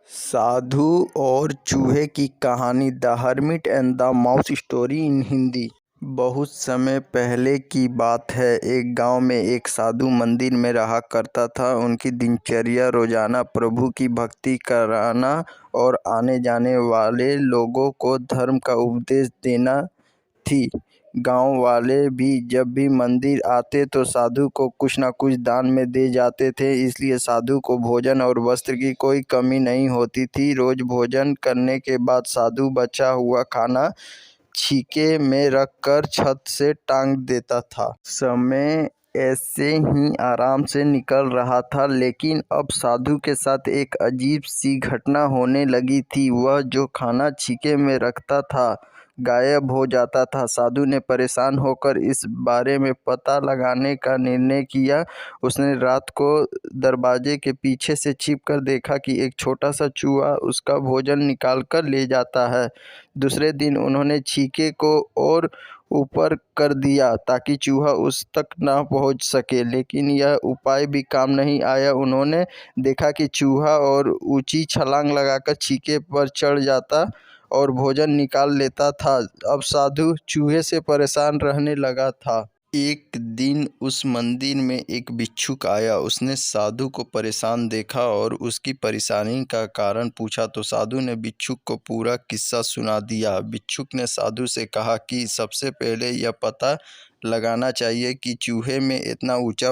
साधु और चूहे की कहानी the hermit and the mouse story in Hindi. बहुत समय पहले की बात है। एक गांव में एक साधु मंदिर में रहा करता था। उनकी दिनचर्या रोजाना प्रभु की भक्ति कराना और आने जाने वाले लोगों को धर्म का उपदेश देना थी। गांव वाले भी जब भी मंदिर आते तो साधु को कुछ न कुछ दान में दे जाते थे, इसलिए साधु को भोजन और वस्त्र की कोई कमी नहीं होती थी। रोज भोजन करने के बाद साधु बचा हुआ खाना छीके में रखकर छत से टांग देता था। समय ऐसे ही आराम से निकल रहा था, लेकिन अब साधु के साथ एक अजीब सी घटना होने लगी थी। वह जो खाना छीके में रखता था गायब हो जाता था। साधु ने परेशान होकर इस बारे में पता लगाने का निर्णय किया। उसने रात को दरवाजे के पीछे से छिपकर देखा कि एक छोटा सा चूहा उसका भोजन निकाल कर ले जाता है। दूसरे दिन उन्होंने छीके को और ऊपर कर दिया ताकि चूहा उस तक ना पहुंच सके, लेकिन यह उपाय भी काम नहीं आया। उन्होंने देखा कि चूहा और ऊंची छलांग लगाकर छीके पर चढ़ जाता और भोजन निकाल लेता था। अब साधु चूहे से परेशान रहने लगा था। एक दिन उस मंदिर में एक भिक्षुक आया। उसने साधु को परेशान देखा और उसकी परेशानी का कारण पूछा तो साधु ने भिक्षुक को पूरा किस्सा सुना दिया। भिक्षुक ने साधु से कहा कि सबसे पहले यह पता लगाना चाहिए कि चूहे में इतना ऊंचा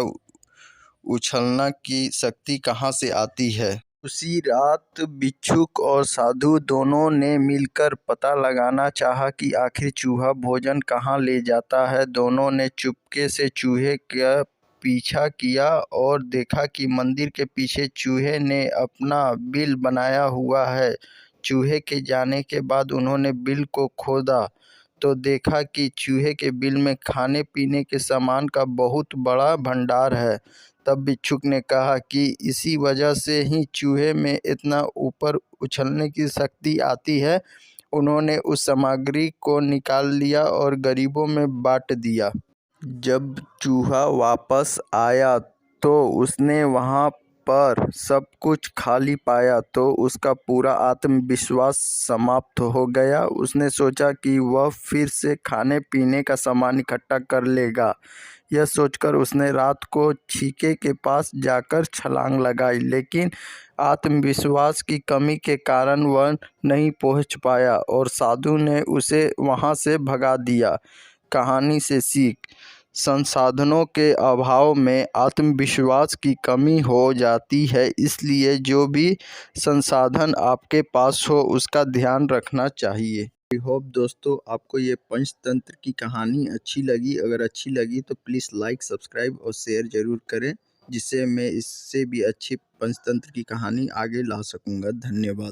उछलना की शक्ति कहाँ से आती है। उसी रात भिक्षुक और साधु दोनों ने मिलकर पता लगाना चाहा कि आखिर चूहा भोजन कहाँ ले जाता है। दोनों ने चुपके से चूहे का पीछा किया और देखा कि मंदिर के पीछे चूहे ने अपना बिल बनाया हुआ है। चूहे के जाने के बाद उन्होंने बिल को खोदा तो देखा कि चूहे के बिल में खाने पीने के सामान का बहुत बड़ा भंडार है। तब भिक्षुक ने कहा कि इसी वजह से ही चूहे में इतना ऊपर उछलने की शक्ति आती है। उन्होंने उस सामग्री को निकाल लिया और गरीबों में बांट दिया। जब चूहा वापस आया तो उसने वहां पर सब कुछ खाली पाया तो उसका पूरा आत्मविश्वास समाप्त हो गया। उसने सोचा कि वह फिर से खाने पीने का सामान इकट्ठा कर लेगा। यह सोचकर उसने रात को छीके के पास जाकर छलांग लगाई, लेकिन आत्मविश्वास की कमी के कारण वह नहीं पहुंच पाया और साधु ने उसे वहां से भगा दिया। कहानी से सीख: संसाधनों के अभाव में आत्मविश्वास की कमी हो जाती है, इसलिए जो भी संसाधन आपके पास हो उसका ध्यान रखना चाहिए। आई होप दोस्तों आपको ये पंचतंत्र की कहानी अच्छी लगी। अगर अच्छी लगी तो प्लीज़ लाइक, सब्सक्राइब और शेयर ज़रूर करें, जिससे मैं इससे भी अच्छी पंचतंत्र की कहानी आगे ला सकूँगा। धन्यवाद।